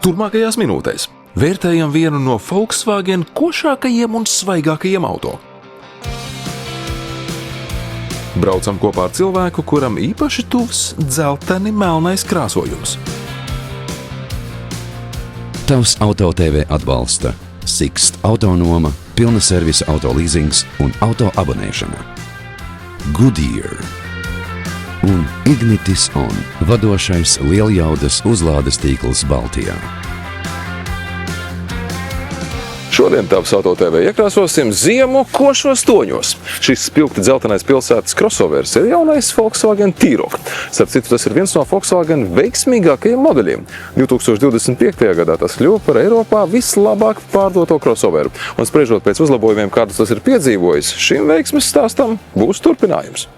Turmākajās minūtēs vērtējam vienu no Volkswagen košākajiem un svaigākajiem auto. Braucam kopā ar cilvēku, kuram īpaši tuvs dzelteni melnais krāsojums. Tavs Auto TV atbalsta Sixt autonoma, pilna servisa autolīzings un auto abonēšana. Goodyear un Ignitis On, vadošais lieljaudas uzlādes tīkls Baltijā. Šodien Tavs Auto TV iekrāsosim ziemu košos toņos. Šis spilgti dzeltenais pilsētas crossovers ir jaunais Volkswagen T-Roc. Starp citu, tas ir viens no Volkswagen veiksmīgākajiem modeļiem. 2025. gadā tas kļuva par Eiropā vislabāk pārdoto crossoveru. Un spriežot pēc uzlabojumiem, kādus tas ir piedzīvojis, šim veiksmes stāstam būs turpinājums.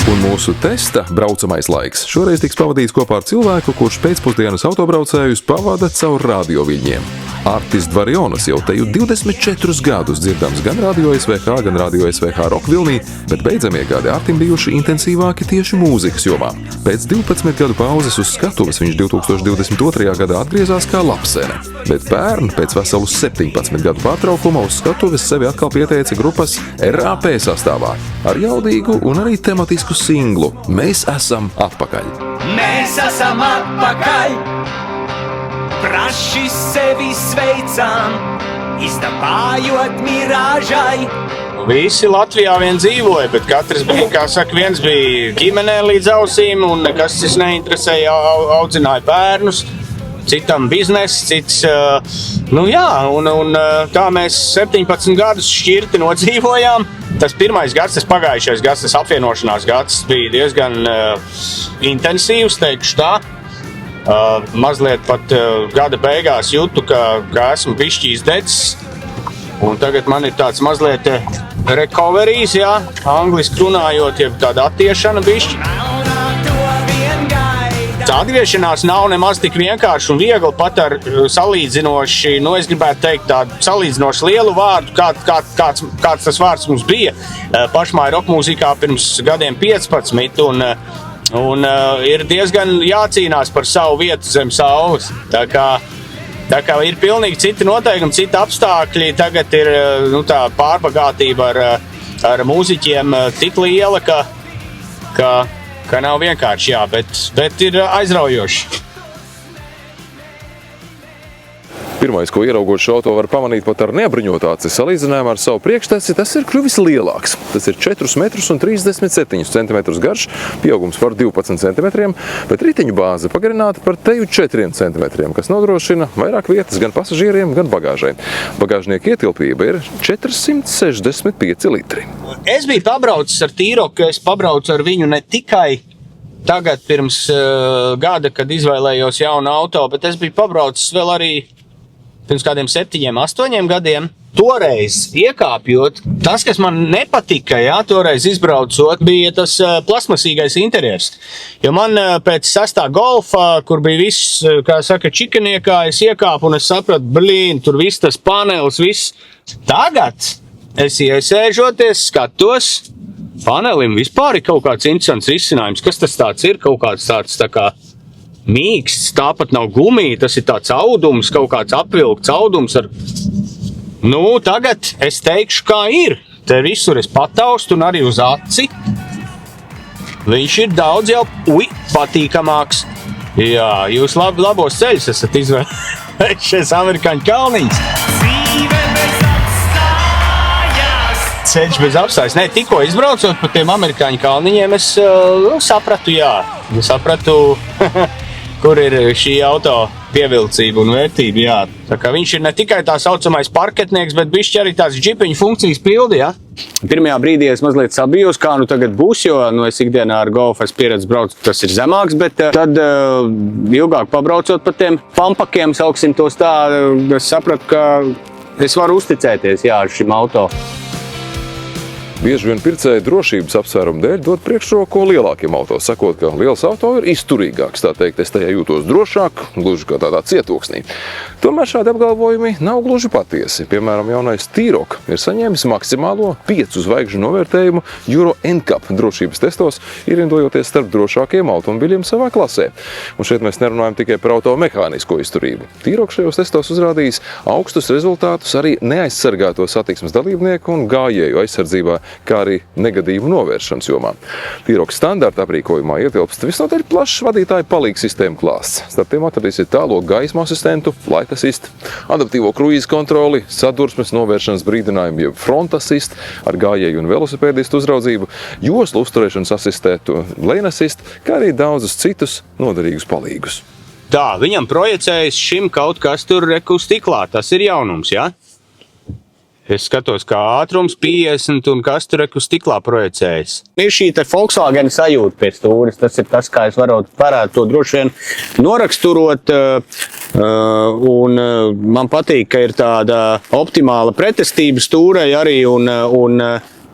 Un mūsu testa braucamais laiks šoreiz tiks pavadīts kopā ar cilvēku, kurš pēcpusdienas autobraucējus pavada caur radioviļņiem. Artis Dvarjonas jau teju 24 gadus dzirdams gan Radio SVH, gan Radio SVH Rock vilnī, bet beidzamie gadi Artim bijuši intensīvāki tieši mūzikas jomā. Pēc 12 gadu pauzes uz skatuves viņš 2022. gadā atgriezās kā lapsene, bet pērn pēc veselu 17 gadu pārtraukuma uz skatuves sevi atkal pieteica grupas RAP sastāvā ar jaudīgu un arī tematisku singlu Mēs esam atpakaļ. Mēs esam atpakaļ, praši sevi sveicām, iztapājot mirāžai. Visi Latvijā vien dzīvoja, bet katrs bija, kā saka, viens bija ģimenē līdz ausīm un nekas tas neinteresēja, audzināja bērnus. Citam biznes, cits, tā mēs 17 gadus šķirti nodzīvojām. Tas pirmais gads, tas pagājušais gads, tas apvienošanās gads bija diezgan intensīvs, teikšu tā. Mazliet pat gada beigās jūtu, ka esmu bišķi izdecis. Un tagad man ir tāds mazliet recoverijs, jā, angliski runājot, jeb tāda attiešana bišķi. Atgriešanās nav nemaz tik vienkārši un viegli pat ar salīdzinoši, es gribētu teikt tādu salīdzinoši lielu vārdu, kāds tas vārds mums bija pašmāja rokmūzikā pirms gadiem 15 un ir diezgan jācīnās par savu vietu zem saules. Tā kā ir pilnīgi citi noteikumi, citi apstākļi, tagad ir tā pārbagātība ar mūziķiem tik liela, ka nav vienkārši, jā, bet ir aizraujoši. Pirmais, ko ieraugot šo auto, var pamanīt pat ar neapbruņotu aci. Salīdzinājumā ar savu priekšteci, tas ir kļuvis lielāks. Tas ir 4,37 cm garš, pieaugums par 12 cm, bet riteņu bāze pagarināta par teju 4 cm, kas nodrošina vairāk vietas gan pasažieriem, gan bagāžai. Bagāžnieka ietilpība ir 465 litri. Es biju pabraucis ar T-Roc, es pabraucu ar viņu ne tikai tagad pirms gada, kad izvēlējos jaunu auto, bet es biju pabraucis vēl arī pirms kādiem 7, 8 gadiem. Toreiz iekāpjot, tas, kas man nepatika, jā, toreiz izbraucot, bija tas plasmasīgais interjers. Jo man pēc 6. Golfa, kur bija viss, kā saka, čikaniekā, es iekāpu un es sapratu, tur viss tas panelis, viss. Tagad es iesēžoties, skatos, panelim vispār ir kaut kāds interesants risinājums. Kas tas tāds ir? Kaut kāds tāds tā kā mīksts, tāpat nav gumija, tas ir tāds audums, kaut kāds apvilkts audums ar... Tagad es teikšu, kā ir. Te visur es pataustu un arī uz aci. Viņš ir daudz jau, patīkamāks. Jā, jūs labos ceļus esat izvēlējušies amerikāņu kalniņus. Ceļš bez apstājas. Nē, tikko izbraucot pa tiem amerikāņu kalniņiem, es sapratu, kur ir šī auto pievilcība un vērtība, jā. Tā kā viņš ir ne tikai tā saucamais parketnieks, bet bišķi arī tās džipiņu funkcijas pildi, jā. Pirmajā brīdī es mazliet sabijos, kā tagad būs, jo es ikdienā ar Golfu esmu pieredzi braucu, tas ir zemāks, bet tad ilgāk pabraucot pa tiem pampakiem, sauksim tos tā, es sapratu, ka es varu uzticēties, jā, šim auto. Bieži vien pircēji drošības apsvērumu dēļ dod priekšroku lielākiem auto, sakot, ka liels auto ir izturīgāks, tā teikt, es tajā jūtos drošāk, gluži kā tādā cietoksnī. Tomēr šādi apgalvojumi nav gluži patiesi. Piemēram, jaunais T-Roc ir saņēmis maksimālo 5 zvaigžņu novērtējumu Euro NCAP drošības testos, ierindojoties starp drošākajiem automobiļiem savā klasē. Un šeit mēs nerunājam tikai par auto mehānisko izturību. T-Roc šajos testos uzrādījis augstus rezultātus arī neaizsargāto satiksmes dalībnieku un gājēju aizsardzībā, kā arī negadījumu novēršanas jomā. T-Roc standarta aprīkojumā ietilpst visnotaļ plašs vadītāju palīgu sistēmu klāsts. Starp tiem atradīsiet tālo gaismu asistentu, flight assist, adaptīvo kruīza kontroli, sadursmes novēršanas brīdinājumu, jeb front assist ar gājēju un velosipēdistu uzraudzību, joslu uzturēšanas asistētu, lane assist, kā arī daudzus citus noderīgus palīgus. Tā, viņam projicējas šim kaut kas tur reku stiklā, tas ir jaunums, jā? Es skatos, kā ātrums 50 un kas tur reku stiklā projicējas. Ir šī te Volkswagen sajūta pie stūres, tas ir tas, kā es varētu to droši vien noraksturot, un man patīk, ka ir tāda optimāla pretestība stūrei arī, un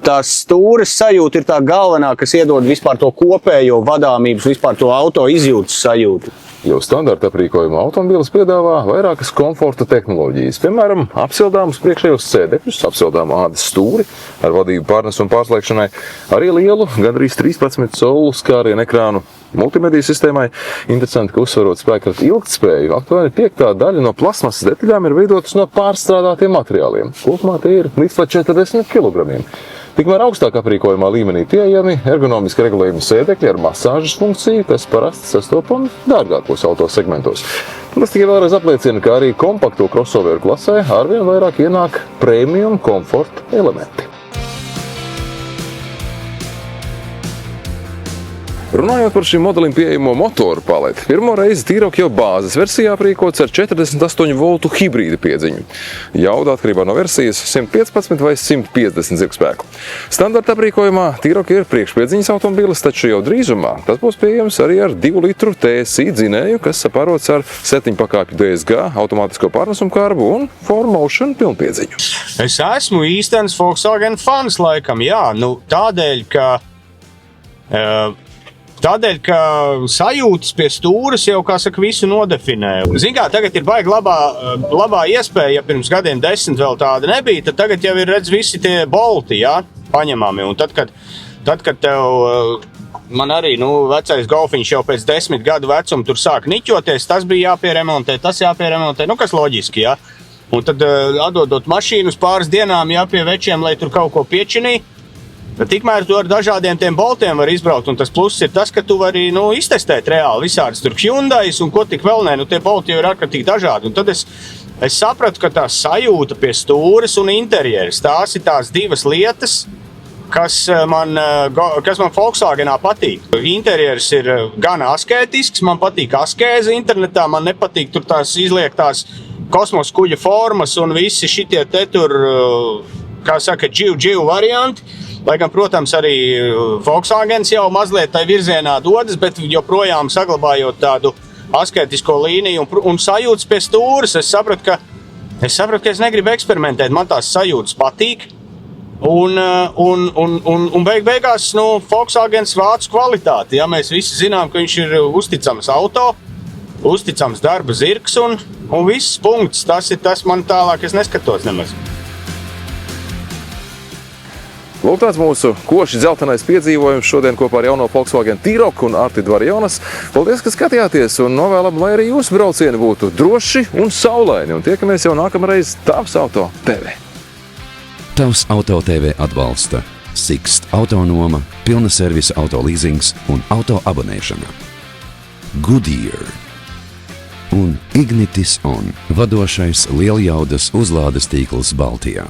tās stūres sajūta ir tā galvenā, kas iedod vispār to kopējo vadāmības, vispār to auto izjūtas sajūtu. Jau standarta aprīkojuma automobīlis piedāvā vairākas komforta tehnoloģijas, piemēram, apsildāmus priekšējos sēdekļus, apsildāmu ādas stūri ar vadību pārnesumu pārslēgšanai, arī lielu, gandrīz 13 colu skārienu ekrānu multimediju sistēmai. Interesanti, ka uzsvarot spēkratu ilgtspēju, aptuveni 5. daļa no plasmasas detaļām ir veidotas no pārstrādātiem materiāliem. Kopumā tie ir līdz 40 kg. Tikmēr augstāk aprīkojumā līmenī pieejami ergonomiski regulējumi sēdekļi ar masāžas funkciju, kas parasti sastopami dārgākos auto segmentos. Tas tikai vēlreiz apliecina, ka arī kompakto crossoveru klasē arvien vairāk ienāk premium komforta elementi. Runājot par šim modelim pieejamo motoru paleti, pirmo reizi T-Roc jau bāzes versijā aprīkots ar 48 voltu hibrīda piedziņu. Jauda atkarībā no versijas 115 vai 150 zirgspēku. Standarta aprīkojumā T-Roc ir priekšpiedziņas automobīlis, taču jau drīzumā tas būs pieejams arī ar 2 litru TSI dzinēju, kas saparots ar 7 pakāpju DSG, automātisko pārnesumu kārbu un 4Motion pilnpiedziņu. Es esmu īstenis Volkswagen fans laikam, jā, Tādēļ, ka sajūtas pie stūres jau, kā saka, visu nodefinē. Zin kā, tagad ir baigi labā iespēja, ja pirms gadiem 10 vēl tāda nebija, tad tagad jau ir redz visi tie bolti, jā, paņemami. Un tad, kad tev, man arī, vecais golfiņš jau pēc 10 gadu vecuma tur sāk niķoties, tas bija jāpieremontē, tas jāpieremontē, kas loģiski, jā. Un tad atdodot mašīnu uz pāris dienām, jā, pie večiem, lai tur kaut ko piečinī. Bet tikmēr tu ar dažādiem tiem boltiem var izbraukt, un tas pluss ir tas, ka tu vari iztestēt reāli visādas tur Hyundais un ko tik vēl nē, tie bolti jau ir ārkārtīgi dažādi. Un tad es sapratu, ka tā sajūta pie stūres un interjeras, tās ir tās divas lietas, kas man Volkswagenā patīk. Interjers ir gan askētisks, man patīk askēze internetā, man nepatīk tur tās izliektās kosmosa kuģa formas un visi šitie te tur, kā saka, džiu varianti. Lai gan, protams, arī Volkswagens jau mazliet tai virzienā dodas, bet joprojām saglabājot tādu asketisko līniju un sajūtas pie stūres. Es sapratu, ka es negribu eksperimentēt, man tās sajūtas patīk. Un beigās, Volkswagens vācu kvalitāti. Ja, mēs visi zinām, ka viņš ir uzticams auto, uzticams darba zirgs un viss punkts. Tas ir tas, man tālāk es neskatos nemaz. Lūk, tāds mūsu koši dzeltenais piedzīvojums šodien kopā ar jauno Volkswagen T-Roc un Arti Dvarjonas. Paldies, ka skatījāties un novēlam, lai arī jūsu braucieni būtu droši un saulaini. Un tiekamies jau nākamreiz Tavs Auto TV. Tavs Auto TV atbalsta Sixt autonoma, pilna servisa auto leasings un auto abonēšana. Goodyear un Ignitis On, vadošais lieljaudas uzlādes tīkls Baltijā.